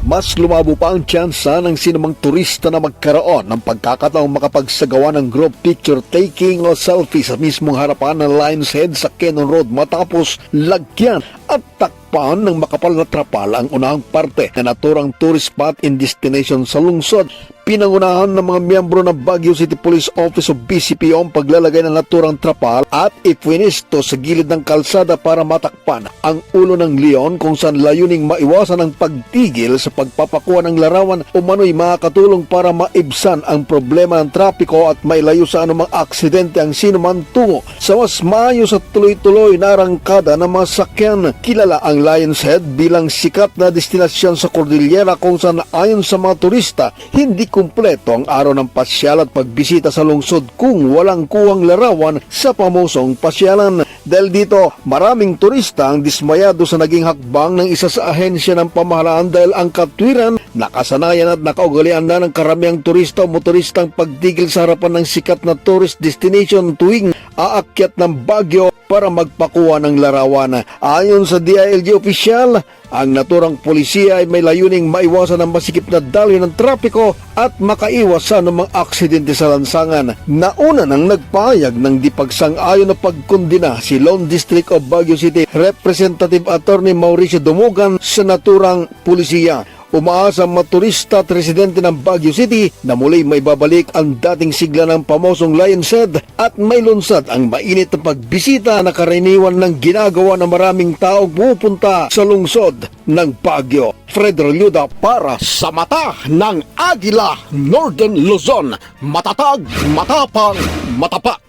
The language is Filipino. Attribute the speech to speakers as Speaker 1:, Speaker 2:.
Speaker 1: mas lumabo pa ang tsansa ng sinumang turista na magkaroon ng pagkakataong makapagsagawa ng group picture taking o selfie sa mismong harapan ng Lion's Head sa Cannon Road matapos lagyan at takpan ng makapal na trapal ang unahang parte na naturang tourist spot in destination sa lungsod. Pinangunahan ng mga miyembro ng Baguio City Police Office o BCPO ang paglalagay ng naturang trapal at ipwinisto sa gilid ng kalsada para matakpan ang ulo ng leon kung saan layuning maiwasan ang pagtigil sa pagpapakuha ng larawan o mano'y makakatulong para maibsan ang problema ng trapiko at mailayo sa anumang aksidente ang sinuman tungo sa mas maayos at tuloy-tuloy na arangkada ng mga sakyan. Kilala ang Lion's Head bilang sikat na destinasyon sa Cordillera kung saan ayon sa mga turista, hindi kumpleto ang araw ng pasyal at pagbisita sa lungsod kung walang kuwang larawan sa pamosong pasyalan. Dahil dito, maraming turista ang dismayado sa naging hakbang ng isa sa ahensya ng pamahalaan dahil ang katwiran, nakasanayan at nakaugalian na ng karamihang turista o motoristang pagtigil sa harapan ng sikat na tourist destination tuwing aakyat ng Baguio para magpakuha ng larawan. Ayon sa DILG opisyal, ang naturang polisiya ay may layuning maiwasan ang masikip na daloy ng trapiko at makaiwas sa anumang aksidente sa lansangan. Nauna nang nagpahayag ng di pagsang-ayon na pagkondina si Lone District of Baguio City Representative Attorney Mauricio Dumugan sa naturang polisiya. Umaasa ang mga turista at residente ng Baguio City na muli may babalik ang dating sigla ng pamosong Lion's Head at may lunsad ang mainit na pagbisita na karaniwan ng ginagawa ng maraming taong pupunta sa lungsod ng Baguio. Fred Relyuda para sa Mata ng Agila, Northern Luzon. Matatag, matapang, matapa.